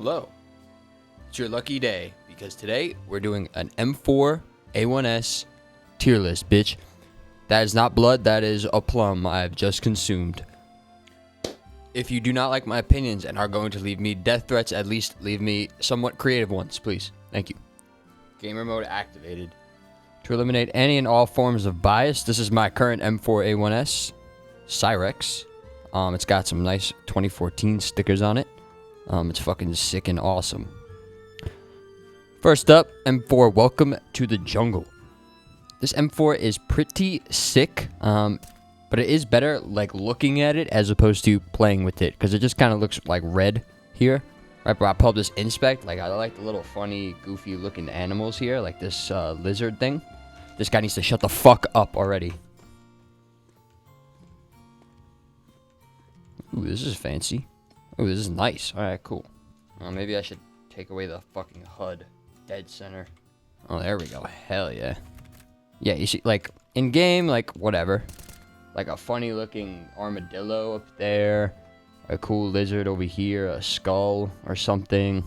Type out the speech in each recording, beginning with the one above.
Hello. It's your lucky day because today we're doing an M4A1-S Tier List, bitch. That is not blood, that is a plum I've just consumed. If you do not like my opinions and are going to leave me death threats, at least leave me somewhat creative ones, please. Thank you. Gamer mode activated. To eliminate any and all forms of bias, this is my current M4A1-S Cyrex. It's got some nice 2014 stickers on it. It's fucking sick and awesome. First up, M4, welcome to the jungle. This M4 is pretty sick, but it is better like looking at it as opposed to playing with it, because it just kind of looks like red here. Right, but I pull up this inspect, like I like the little funny, goofy looking animals here, like this lizard thing. This guy needs to shut the fuck up already. Ooh, this is fancy. Ooh, this is nice. Alright, cool. Maybe I should take away the fucking HUD. Dead center. Oh, there we go. Hell yeah. Yeah, you see, like, in-game, like, whatever. Like a funny-looking armadillo up there. A cool lizard over here. A skull or something.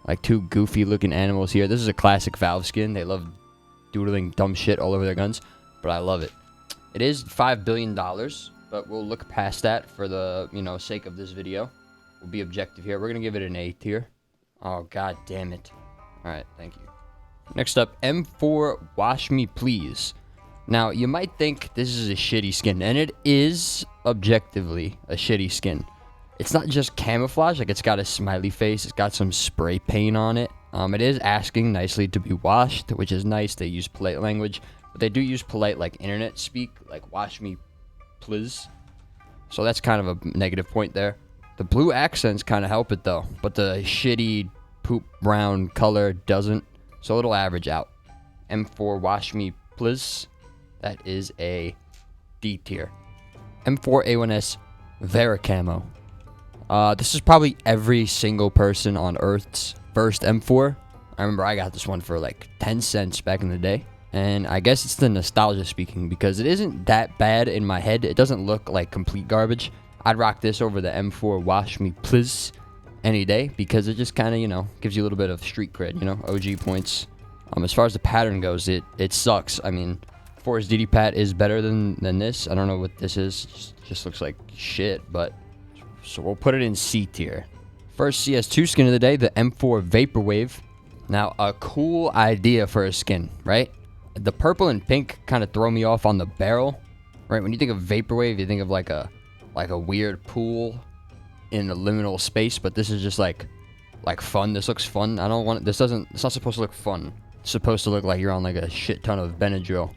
Like, two goofy-looking animals here. This is a classic Valve skin. They love doodling dumb shit all over their guns. But I love it. It is $5 billion. But we'll look past that for the, sake of this video. We'll be objective here. We're going to give it an A tier. Oh, god damn it. Alright, thank you. Next up, M4 Wash Me Please. Now, you might think this is a shitty skin, and it is objectively a shitty skin. It's not just camouflage, like it's got a smiley face, it's got some spray paint on it. It is asking nicely to be washed, which is nice. They use polite language, but they do use polite, like, internet speak, like, wash me please. So that's kind of a negative point there. The blue accents kind of help it, though, but the shitty poop brown color doesn't. So it'll average out. M4 Wash Me Please. That is a D tier. M4A1-S Vera Camo. This is probably every single person on Earth's first M4. I remember I got this one for like 10 cents back in the day. And I guess it's the nostalgia speaking, because it isn't that bad in my head. It doesn't look like complete garbage. I'd rock this over the M4 Wash Me Please any day, because it just kind of, gives you a little bit of street cred, OG points. As far as the pattern goes, it sucks. I mean, Forrest DD Pat is better than this. I don't know what this is. Just looks like shit, but so we'll put it in C tier. First CS2 skin of the day, the M4 Vaporwave. Now, a cool idea for a skin, right? The purple and pink kind of throw me off on the barrel, right? When you think of Vaporwave, you think of like a weird pool in a liminal space, but this is just like fun. This looks fun. It's not supposed to look fun. It's supposed to look like you're on like a shit ton of Benadryl.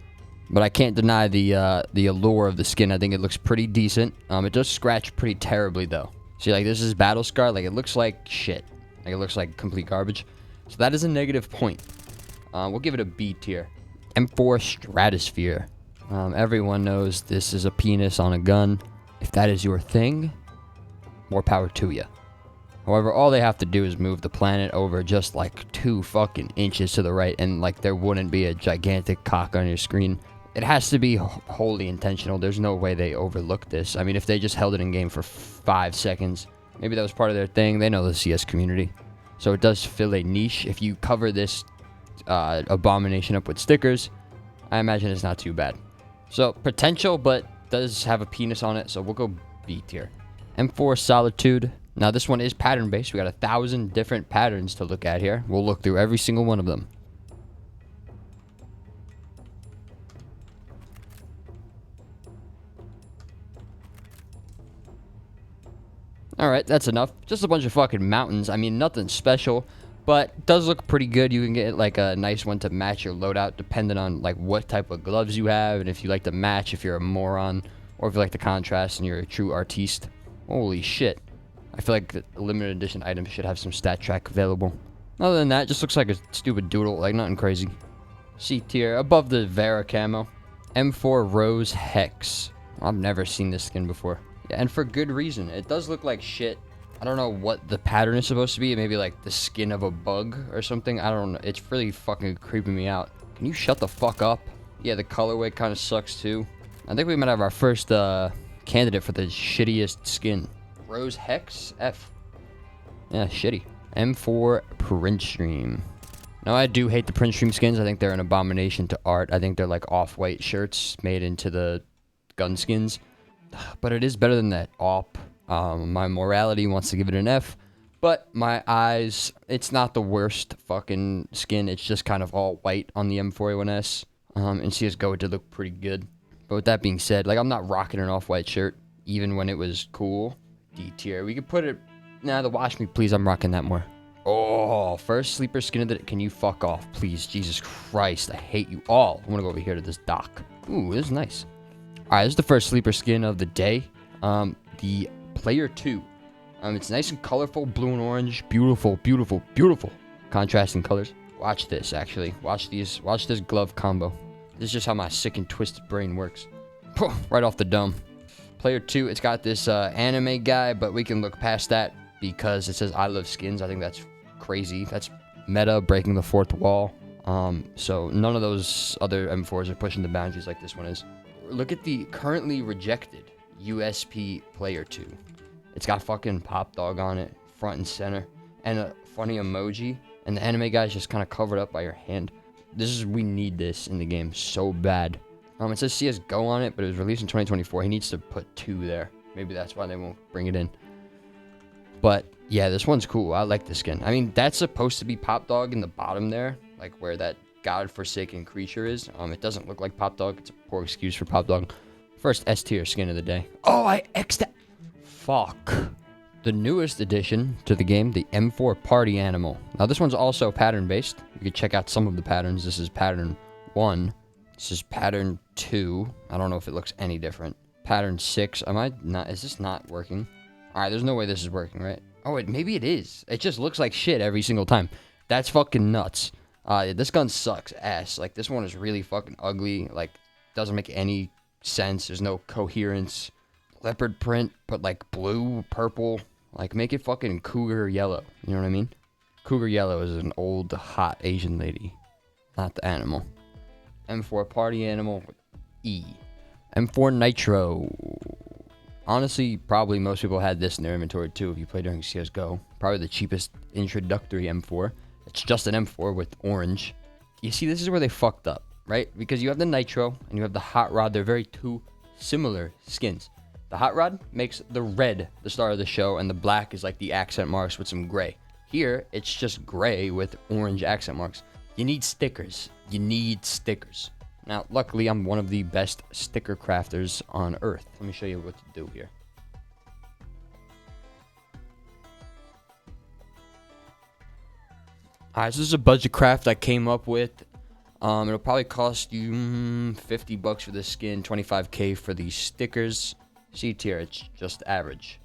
But I can't deny the allure of the skin. I think it looks pretty decent. It does scratch pretty terribly though. See, like this is battle scar. Like it looks like shit. Like it looks like complete garbage. So that is a negative point. We'll give it a B tier. M4 Stratosphere. Everyone knows this is a penis on a gun. If that is your thing, more power to you. However, all they have to do is move the planet over just like 2 fucking inches to the right, and like there wouldn't be a gigantic cock on your screen. It has to be wholly intentional. There's no way they overlooked this. I mean, if they just held it in game for 5 seconds, maybe that was part of their thing. They know the CS community. So it does fill a niche. If you cover this abomination up with stickers, I imagine it's not too bad. So potential, but does have a penis on it, so we'll go B tier. M4 Solitude. Now this one is pattern based. We got 1,000 different patterns to look at here. We'll look through every single one of them. Alright, that's enough. Just a bunch of fucking mountains. I mean, nothing special, but does look pretty good. You can get like a nice one to match your loadout depending on like what type of gloves you have, and if you like to match, if you're a moron, or if you like the contrast and you're a true artiste. Holy shit. I feel like the limited edition items should have some stat track available. Other than that, it just looks like a stupid doodle, like nothing crazy. C tier, above the Vera camo. M4 Rose Hex. I've never seen this skin before. Yeah, and for good reason. It does look like shit. I don't know what the pattern is supposed to be. Maybe like the skin of a bug or something. I don't know. It's really fucking creeping me out. Can you shut the fuck up? Yeah, the colorway kind of sucks too. I think we might have our first candidate for the shittiest skin. Rose Hex F. Yeah, shitty. M4 print stream. Now, I do hate the print stream skins. I think they're an abomination to art. I think they're like off-white shirts made into the gun skins. But it is better than that op. My morality wants to give it an F. But my eyes, it's not the worst fucking skin. It's just kind of all white on the M4A1-S. In CSGO, it did look pretty good. But with that being said, like, I'm not rocking an off-white shirt, even when it was cool. D tier. We could put it... Nah, the Watch Me, please. I'm rocking that more. Oh, first sleeper skin of the... Can you fuck off, please? Jesus Christ, I hate you all. I'm gonna go over here to this dock. Ooh, this is nice. Alright, this is the first sleeper skin of the day. The Player 2. It's nice and colorful, blue and orange. Beautiful, beautiful, beautiful. Contrasting colors. Watch this, actually. Watch these. Watch this glove combo. This is just how my sick and twisted brain works. Right off the dome. Player 2, it's got this anime guy, but we can look past that because it says I love skins. I think that's crazy. That's meta, breaking the fourth wall. So none of those other M4s are pushing the boundaries like this one is. Look at the currently rejected USP Player 2. It's got fucking Pop Dog on it, front and center, and a funny emoji. And the anime guy's just kind of covered up by your hand. We need this in the game so bad. It says CSGO on it, but it was released in 2024. He needs to put 2 there. Maybe that's why they won't bring it in. But yeah, this one's cool. I like the skin. I mean, that's supposed to be Pop Dog in the bottom there, like where that godforsaken creature is. It doesn't look like Pop Dog. It's a poor excuse for Pop Dog. First S tier skin of the day. Oh, I X'd that. Fuck. The newest addition to the game, the M4 Party Animal. Now, this one's also pattern-based. You can check out some of the patterns. This is pattern 1. This is pattern 2. I don't know if it looks any different. Pattern 6. Is this not working? Alright, there's no way this is working, right? Oh, wait, maybe it is. It just looks like shit every single time. That's fucking nuts. This gun sucks ass. Like, this one is really fucking ugly. Like, doesn't make any sense. There's no coherence. Leopard print, but like blue, purple. Like, make it fucking cougar yellow. You know what I mean? Cougar yellow is an old, hot Asian lady. Not the animal. M4 Party Animal with E. M4 Nitro. Honestly, probably most people had this in their inventory too if you play during CSGO. Probably the cheapest introductory M4. It's just an M4 with orange. You see, this is where they fucked up, right? Because you have the Nitro and you have the Hot Rod. They're very two similar skins. The Hot Rod makes the red the star of the show, and the black is like the accent marks with some gray. Here, it's just gray with orange accent marks. You need stickers. You need stickers. Now, luckily, I'm one of the best sticker crafters on Earth. Let me show you what to do here. Alright, so this is a budget craft I came up with. It'll probably cost you $50 for the skin, $25K for the stickers. C tier, it's just average.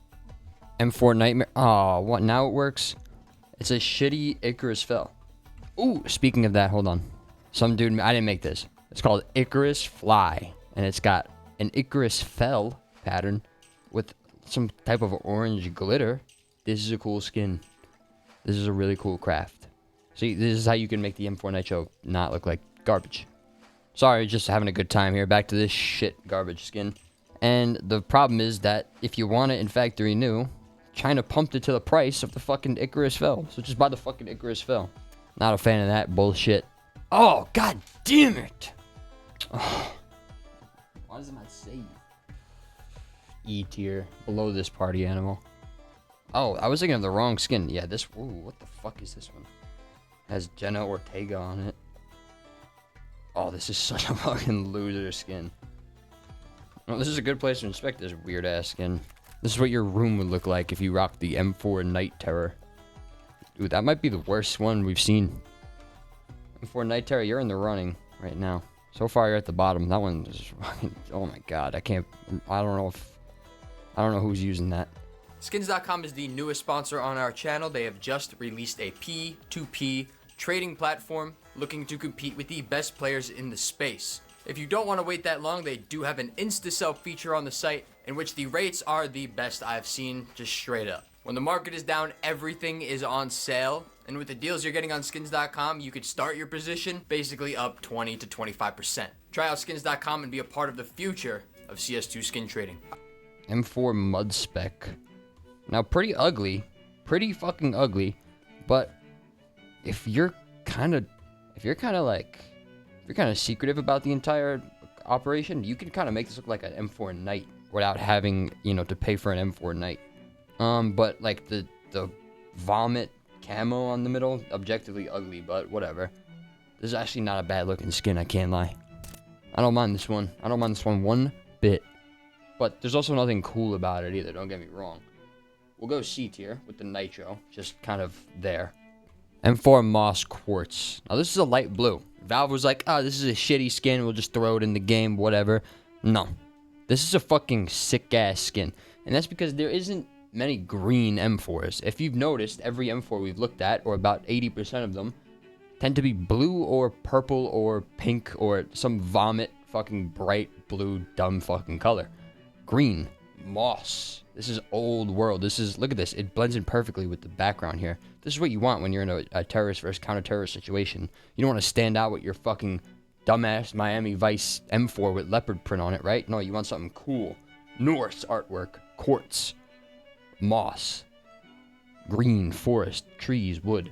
M4 Nightmare. Oh, what? Now it works? It's a shitty Icarus Fell. Ooh, speaking of that, hold on. Some dude, I didn't make this. It's called Icarus Fly. And it's got an Icarus Fell pattern with some type of orange glitter. This is a cool skin. This is a really cool craft. See, this is how you can make the M4 Nitro not look like garbage. Sorry, just having a good time here. Back to this shit garbage skin. And the problem is that if you want it in factory new, China pumped it to the price of the fucking Icarus Fell. So just buy the fucking Icarus Fell. Not a fan of that bullshit. Oh, god damn it. Oh. Why does it not save? E tier. Below this Party Animal. Oh, I was thinking of the wrong skin. Yeah, this... Ooh, what the fuck is this one? Has Jenna Ortega on it. Oh, this is such a fucking loser skin. Well, this is a good place to inspect this weird-ass skin. This is what your room would look like if you rocked the M4 Night Terror. Dude, that might be the worst one we've seen. M4 Night Terror, you're in the running right now. So far, you're at the bottom. That one is fucking... Oh my god, I don't know who's using that. Skins.com is the newest sponsor on our channel. They have just released a P2P trading platform looking to compete with the best players in the space. If you don't want to wait that long, they do have an insta-sell feature on the site in which the rates are the best I've seen, just straight up. When the market is down, everything is on sale. And with the deals you're getting on skins.com, you could start your position basically up 20 to 25%. Try out skins.com and be a part of the future of CS2 skin trading. M4 Mud Spec. Now, pretty ugly. Pretty fucking ugly. But if you're kind of secretive about the entire operation, you can kind of make this look like an M4 Knight without having, to pay for an M4 Knight. But like the vomit camo on the middle, objectively ugly, but whatever. This is actually not a bad looking skin, I can't lie. I don't mind this one. I don't mind this one one bit. But there's also nothing cool about it either, don't get me wrong. We'll go C tier with the nitro, just kind of there. M4 Moss Quartz. Now this is a light blue. Valve was like, oh, this is a shitty skin, we'll just throw it in the game, whatever. No. This is a fucking sick ass skin. And that's because there isn't many green M4s. If you've noticed, every M4 we've looked at, or about 80% of them, tend to be blue or purple or pink or some vomit fucking bright blue dumb fucking color. Green. Moss. This is old world. This is, look at this. It blends in perfectly with the background here. This is what you want when you're in a terrorist versus counter-terrorist situation. You don't want to stand out with your fucking dumbass Miami Vice M4 with leopard print on it, right? No, you want something cool. Norse artwork. Quartz. Moss. Green. Forest. Trees. Wood.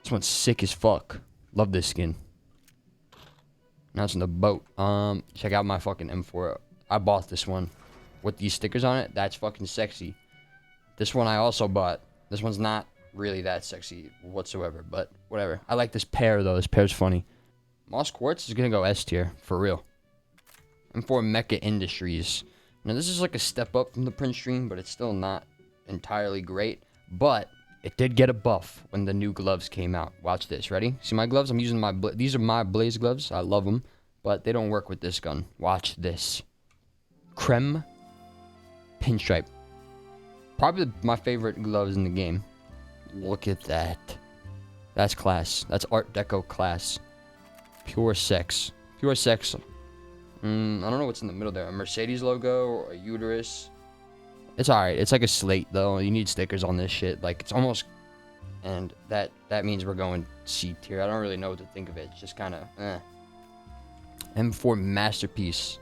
This one's sick as fuck. Love this skin. Now it's in the boat. Check out my fucking M4. I bought this one. With these stickers on it, that's fucking sexy. This one I also bought. This one's not really that sexy whatsoever, but whatever. I like this pair, though. This pair's funny. Moss Quartz is going to go S tier, for real. M4 Mecha Industries. Now, this is like a step up from the print stream, but it's still not entirely great. But it did get a buff when the new gloves came out. Watch this. Ready? See my gloves? I'm using these are my Blaze gloves. I love them, but they don't work with this gun. Watch this. Creme Pinstripe. Probably my favorite gloves in the game. Look at that. That's class. That's Art Deco class. Pure sex. Pure sex. I don't know what's in the middle there. A Mercedes logo or a uterus. It's alright. It's like a slate, though. You need stickers on this shit. Like, it's almost... And that means we're going C tier. I don't really know what to think of it. It's just kind of... M4 Masterpiece.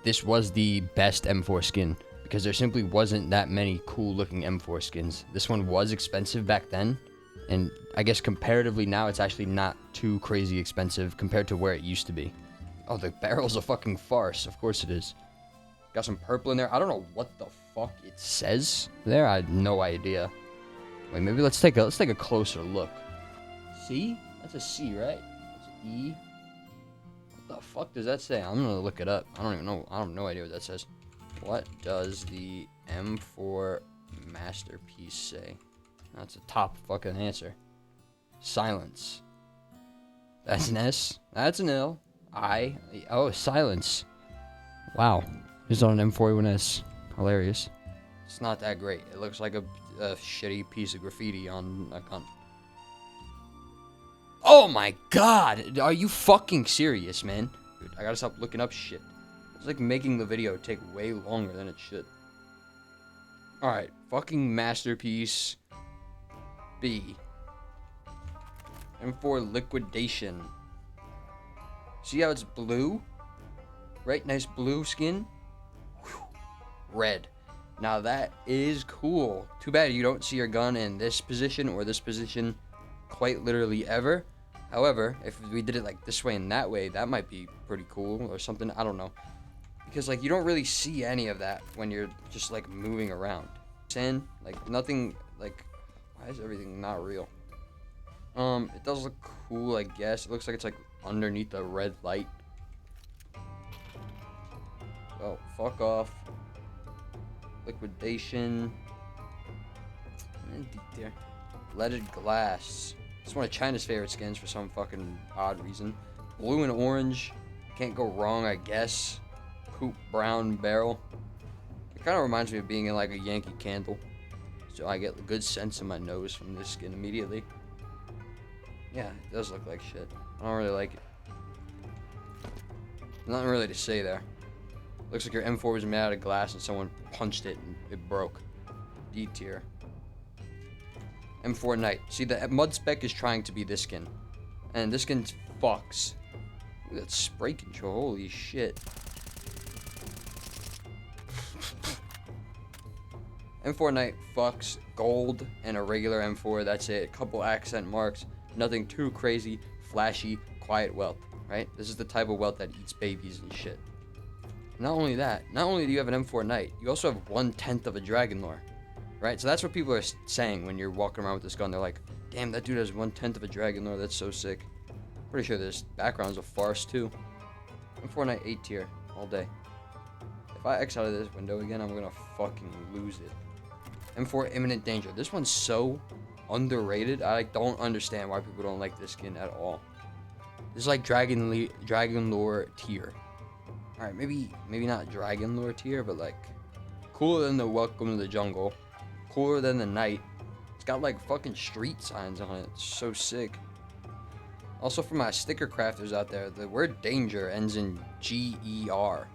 This was the best M4 skin. Because there simply wasn't that many cool-looking M4 skins. This one was expensive back then. And I guess comparatively now, it's actually not too crazy expensive compared to where it used to be. Oh, the barrel's a fucking farce. Of course it is. Got some purple in there. I don't know what the fuck it says there. I have no idea. Wait, maybe let's take a closer look. C? That's a C, right? That's an E. What the fuck does that say? I'm gonna look it up. I don't even know. I have no idea what that says. What does the M4 Masterpiece say? That's a top fucking answer. Silence. That's an S. That's an L. I. Oh, silence. Wow. He's on an M4A1-S. Hilarious. It's not that great. It looks like a shitty piece of graffiti on a gun. Oh my god! Are you fucking serious, man? Dude, I gotta stop looking up shit. It's like making the video take way longer than it should. Alright, fucking Masterpiece B. M4 Liquidation. See how it's blue? Right? Nice blue skin. Whew. Red. Now that is cool. Too bad you don't see your gun in this position or this position quite literally ever. However, if we did it like this way and that way, that might be pretty cool or something. I don't know. Because, like, you don't really see any of that when you're just, like, moving around. And, like, nothing, like, why is everything not real? It does look cool, I guess. It looks like it's, like, underneath a red light. Oh, fuck off. Liquidation. Leaded glass. It's one of China's favorite skins for some fucking odd reason. Blue and orange. Can't go wrong, I guess. Coupe brown barrel. It kind of reminds me of being in like a Yankee Candle. So I get a good sense in my nose from this skin immediately. Yeah, it does look like shit. I don't really like it. Nothing really to say there. Looks like your M4 was made out of glass and someone punched it and it broke. D tier. M4 Knight. See, the mud spec is trying to be this skin. And this skin fucks. Look at that spray control. Holy shit. M4 Knight fucks gold and a regular M4. That's it. A couple accent marks. Nothing too crazy, flashy, quiet wealth, right? This is the type of wealth that eats babies and shit. Not only that, not only do you have an M4 Knight, you also have 1/10 of a Dragon Lore, right? So that's what people are saying when you're walking around with this gun. They're like, damn, that dude has 1/10 of a Dragon Lore. That's so sick. Pretty sure this background's a farce too. M4 Knight 8 tier all day. If I X out of this window again, I'm gonna fucking lose it. M4 Imminent Danger. This one's so underrated. I don't understand why people don't like this skin at all. This is like Dragon Lore tier. All right, maybe not Dragon Lore tier, but like cooler than the Welcome to the Jungle, cooler than the Night. It's got like fucking street signs on it. It's so sick. Also, for my sticker crafters out there, the word danger ends in GER.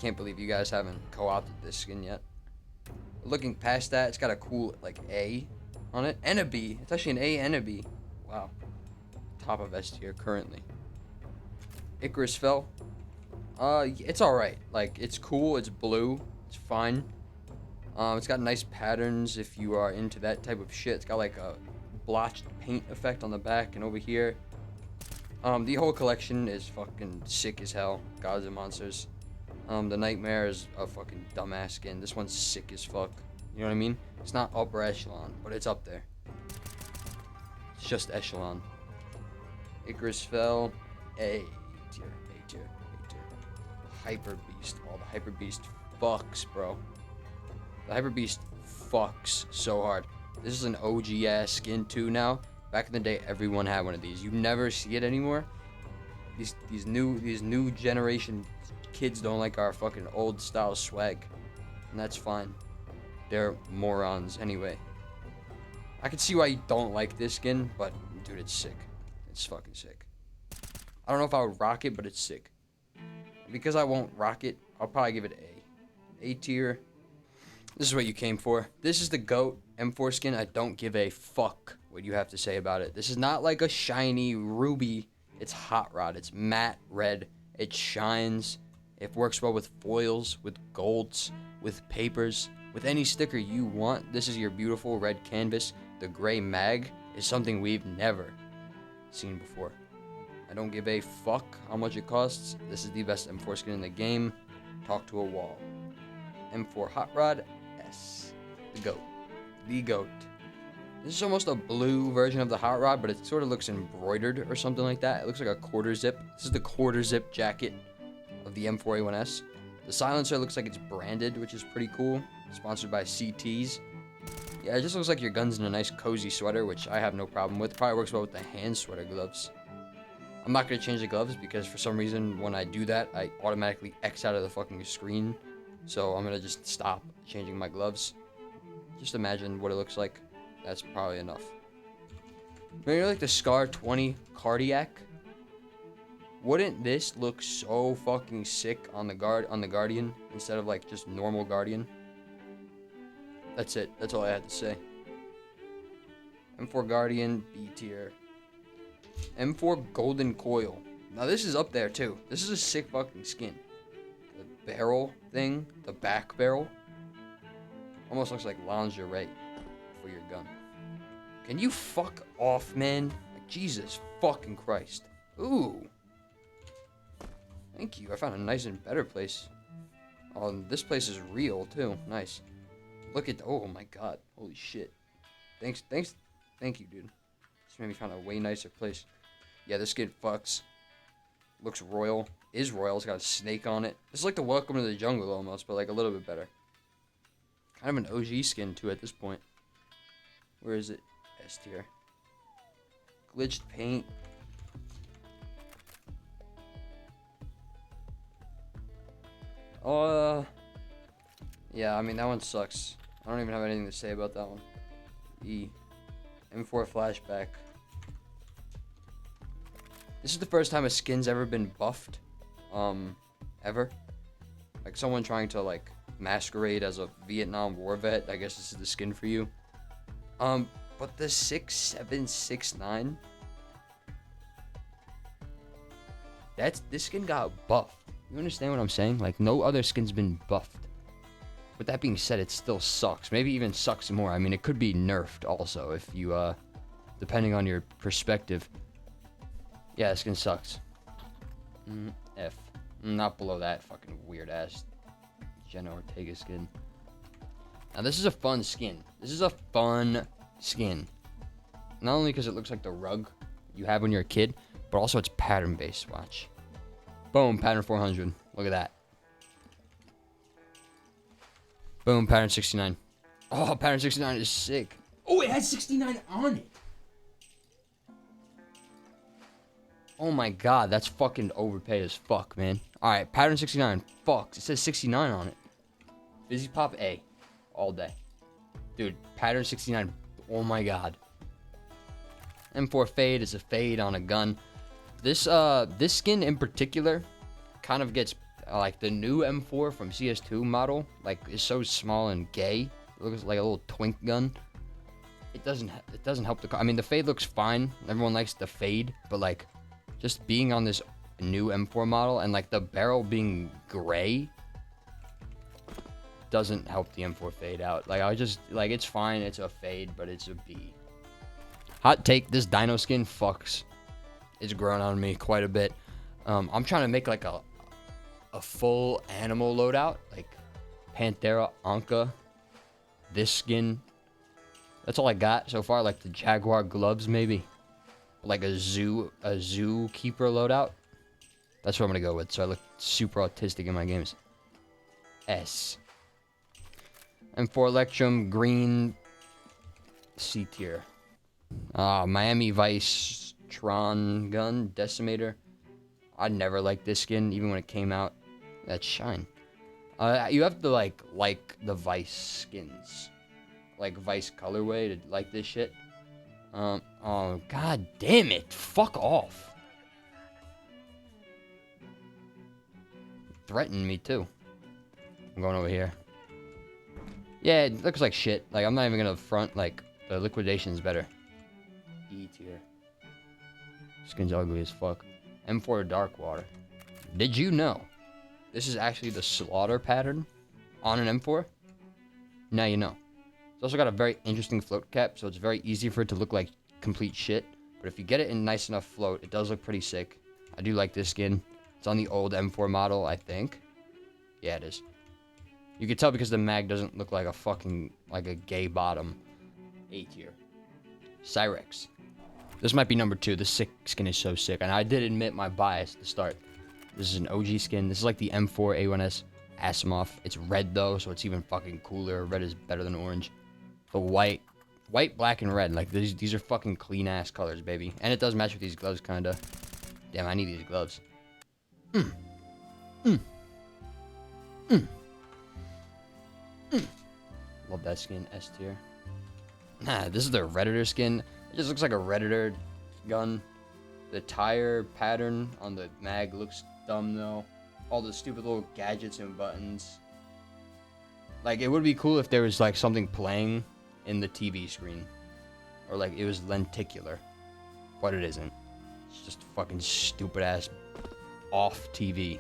Can't believe you guys haven't co-opted this skin yet. Looking past that, it's got a cool like A on it and a B. It's actually an A and a B. Wow. Top of S tier currently. Icarus Fell. It's alright. Like, it's cool. It's blue. It's fine. It's got nice patterns if you are into that type of shit. It's got like a blotched paint effect on the back and over here. The whole collection is fucking sick as hell. Gods and Monsters. The Nightmare is a fucking dumbass skin. This one's sick as fuck. You know what I mean? It's not upper echelon, but it's up there. It's just echelon. Icarus Fell. A tier. A tier. A tier. Hyper Beast. Oh, the Hyper Beast fucks, bro. The Hyper Beast fucks so hard. This is an OG ass skin too now. Back in the day, everyone had one of these. You never see it anymore. These new generation kids don't like our fucking old style swag, and that's fine. They're morons anyway. I can see why you don't like this skin, but dude, it's sick. It's fucking sick. I don't know if I would rock it, but it's sick. Because I won't rock it, I'll probably give it A tier. This is what you came for. This is the GOAT M4 skin. I don't give a fuck what you have to say about it. This is not like a shiny ruby. It's hot rod. It's matte red. It shines. It works well with foils, with golds, with papers, with any sticker you want. This is your beautiful red canvas. The gray mag is something we've never seen before. I don't give a fuck how much it costs. This is the best M4 skin in the game. Talk to a wall. M4 Hot Rod S. The GOAT. The GOAT. This is almost a blue version of the Hot Rod, but it sort of looks embroidered or something like that. It looks like a quarter zip. This is the quarter zip jacket of the M4A1-S. The silencer looks like it's branded, which is pretty cool. Sponsored by CTs. Yeah, it just looks like your gun's in a nice cozy sweater, which I have no problem with. Probably works well with the hand sweater gloves. I'm not going to change the gloves because for some reason when I do that, I automatically X out of the fucking screen. So I'm going to just stop changing my gloves. Just imagine what it looks like. That's probably enough. Maybe like the Scar 20 Cardiac. Wouldn't this look so fucking sick on the Guardian instead of like just normal Guardian? That's it. That's all I had to say. M4 Guardian B tier. M4 Golden Coil. Now this is up there too. This is a sick fucking skin. The barrel thing, the back barrel, almost looks like lingerie for your gun. Can you fuck off, man? Like, Jesus fucking Christ. Ooh. Thank you. I found a nice and better place. Oh, this place is real too. Nice. Look at. Oh my God. Holy shit. Thanks. Thank you, dude. This made me find a way nicer place. Yeah, this skin fucks. Looks royal. Is royal. It's got a snake on it. It's like the Welcome to the Jungle almost, but like a little bit better. Kind of an OG skin too at this point. Where is it? S tier. Glitched paint. Yeah, I mean, that one sucks. I don't even have anything to say about that one. E. M4 Flashback. This is the first time a skin's ever been buffed. Ever. Like someone trying to, like, masquerade as a Vietnam War vet. I guess this is the skin for you. But the 6769. This skin got buffed. You understand what I'm saying? Like, no other skin's been buffed. with that being said, it still sucks. Maybe even sucks more. I mean, it could be nerfed also if you, depending on your perspective. Yeah, this skin sucks. F. Not below that fucking weird-ass Jenna Ortega skin. Now, this is a fun skin. This is a fun skin. Not only because it looks like the rug you have when you're a kid, but also it's pattern-based. Watch. Boom, pattern 400. Look at that. Boom, pattern 69. Oh, pattern 69 is sick. Oh, it has 69 on it. Oh my god, that's fucking overpaid as fuck, man. Alright, pattern 69. Fuck, it says 69 on it. Fizzy Pop A. All day. Dude, pattern 69. Oh my god. M4 Fade is a fade on a gun. This skin in particular kind of gets like the new M4 from CS2 model, like, is so small and gay. It looks like a little twink gun. It doesn't help the, I mean, the fade looks fine. Everyone likes the fade, but like just being on this new M4 model and like the barrel being gray doesn't help the M4 fade out. Like, I just, like, it's fine, it's a fade, but it's a B. Hot take, this dino skin fucks. It's grown on me quite a bit. I'm trying to make like a full animal loadout, like Panthera, Anka, this skin. That's all I got so far, like the Jaguar gloves maybe. Like a zoo keeper loadout. That's what I'm gonna go with, so I look super autistic in my games. S. M4 Electrum, green, C tier. Miami Vice Tron gun, Decimator. I never liked this skin, even when it came out. That's shine. You have to like the Vice skins, like Vice colorway to like this shit. Oh god damn it! Fuck off. Threatened me too. I'm going over here. Yeah, it looks like shit. Like, I'm not even gonna front. Like, the liquidation's better. E tier. Skin's ugly as fuck. M4 Dark Water. Did you know this is actually the slaughter pattern on an M4? Now you know. It's also got a very interesting float cap, so it's very easy for it to look like complete shit. But if you get it in nice enough float, it does look pretty sick. I do like this skin. It's on the old M4 model, I think. Yeah, it is. You can tell because the mag doesn't look like a fucking, like a gay bottom. A tier. Cyrex. This might be number 2. The sick skin is so sick. And I did admit my bias at the start. This is an OG skin. This is like the M4A1-S Asimov. It's red though, so it's even fucking cooler. Red is better than orange. The white, black, and red. Like, these are fucking clean-ass colors, baby. And it does match with these gloves, kinda. Damn, I need these gloves. Love that skin, S tier. Nah, this is the Redditor skin. It just looks like a Redditor gun. The tire pattern on the mag looks dumb, though. All the stupid little gadgets and buttons. Like, it would be cool if there was, like, something playing in the TV screen. Or, like, it was lenticular. But it isn't. It's just fucking stupid-ass off TV.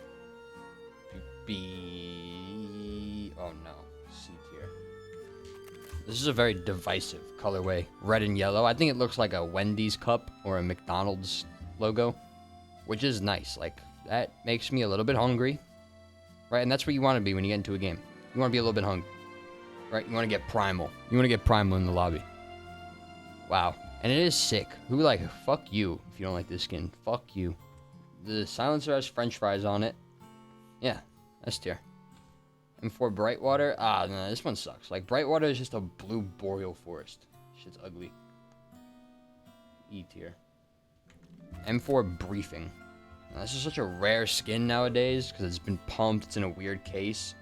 B... Oh, no. C tier. This is a very divisive colorway. Red and yellow. I think it looks like a Wendy's cup or a McDonald's logo. Which is nice. Like, that makes me a little bit hungry. Right? And that's what you want to be when you get into a game. You want to be a little bit hungry. Right? You want to get primal. You want to get primal in the lobby. Wow. And it is sick. Who, like, fuck you if you don't like this skin. Fuck you. The silencer has french fries on it. Yeah. S tier. M4 Brightwater. Ah, no, this one sucks. Like, Brightwater is just a blue boreal forest. Shit's ugly. E tier. M4 Briefing. Now, this is such a rare skin nowadays because it's been pumped. It's in a weird case.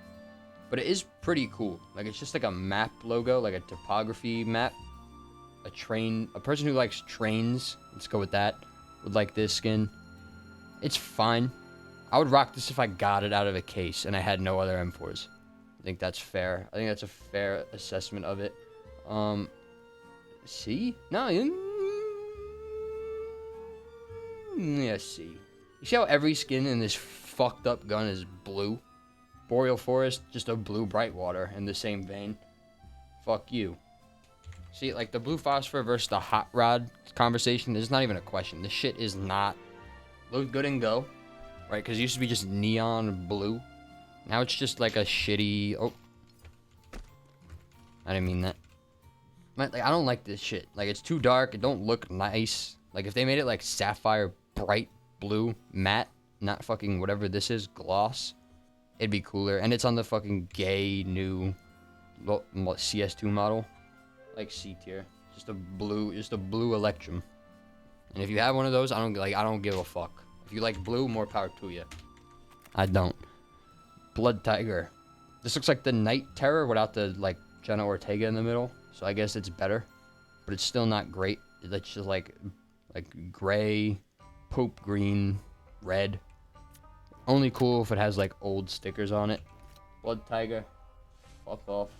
But it is pretty cool. Like, it's just like a map logo, like a topography map. A person who likes trains, let's go with that, would like this skin. It's fine. I would rock this if I got it out of a case and I had no other M4s. I think that's fair. I think that's a fair assessment of it. C? No. Yeah, C. You see how every skin in this fucked up gun is blue? Boreal Forest, just a blue bright water in the same vein. Fuck you. See, like the blue phosphor versus the hot rod conversation, there's not even a question. This shit is not look good and go, right? Because it used to be just neon blue. Now it's just like a shitty. Oh, I didn't mean that. Like, I don't like this shit. Like, it's too dark. It don't look nice. Like, if they made it like sapphire, bright blue, matte, not fucking whatever this is, gloss, it'd be cooler. And it's on the fucking gay new CS2 model, like C tier. Just a blue Electrum. And if you have one of those, I don't give a fuck. If you like blue, more power to you. I don't. Blood Tiger. This looks like the Night Terror without the like Jenna Ortega in the middle. So I guess it's better, but it's still not great. It's just like gray, pope green, red. Only cool if it has like old stickers on it. Blood Tiger. Fuck off.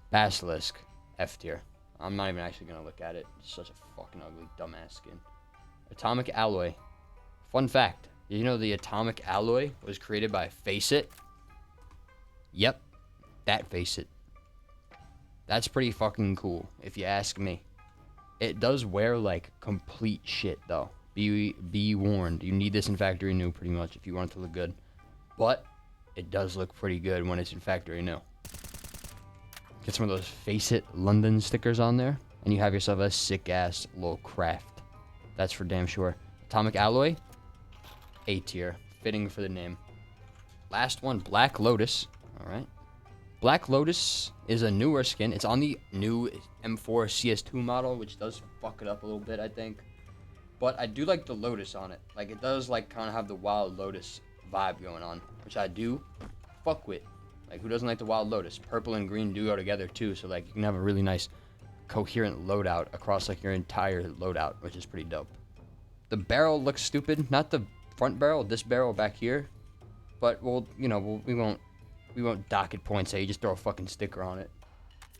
Basilisk. F tier. I'm not even actually gonna look at it. It's such a fucking ugly, dumbass skin. Atomic Alloy. Fun fact. Did you know the Atomic Alloy was created by Faceit? Yep. That Faceit. That's pretty fucking cool, if you ask me. It does wear like complete shit, though. Be warned. You need this in factory new, pretty much, if you want it to look good. But it does look pretty good when it's in factory new. Get some of those Faceit London stickers on there, and you have yourself a sick-ass little craft. That's for damn sure. Atomic Alloy, A tier. Fitting for the name. Last one, Black Lotus. All right. Black Lotus is a newer skin. It's on the new M4 CS2 model, which does fuck it up a little bit, I think. But I do like the Lotus on it. Like, it does, like, kind of have the Wild Lotus vibe going on, which I do fuck with. Like, who doesn't like the Wild Lotus? Purple and green do go together, too, so, like, you can have a really nice, coherent loadout across, like, your entire loadout, which is pretty dope. The barrel looks stupid. Not the front barrel, this barrel back here. But, well, you know, we won't dock it points, so you just throw a fucking sticker on it.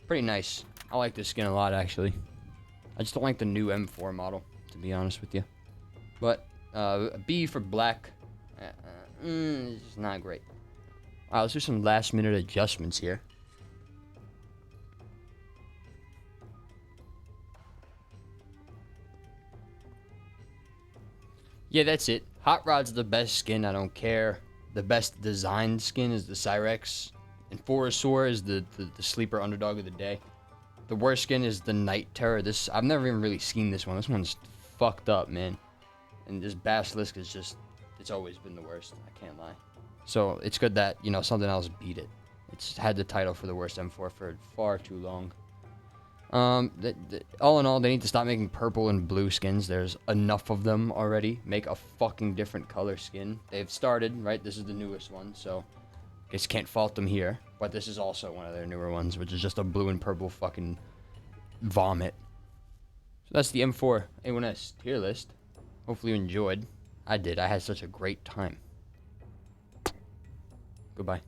Pretty nice. I like this skin a lot, actually. I just don't like the new M4 model, to be honest with you. But, a B for black. It's just not great. Alright, let's do some last minute adjustments here. Yeah, that's it. Hot Rod's the best skin, I don't care. The best designed skin is the Cyrex. And Forasaur is the sleeper underdog of the day. The worst skin is the Night Terror. This, I've never even really seen this one. This one's fucked up, man. And this Basilisk is just, it's always been the worst. I can't lie. So it's good that, you know, something else beat it. It's had the title for the worst M4 for far too long. All in all, they need to stop making purple and blue skins. There's enough of them already. Make a fucking different color skin. They've started, right? This is the newest one, so I guess can't fault them here. But this is also one of their newer ones, which is just a blue and purple fucking vomit. So that's the M4A1-S tier list. Hopefully you enjoyed. I did. I had such a great time. Goodbye.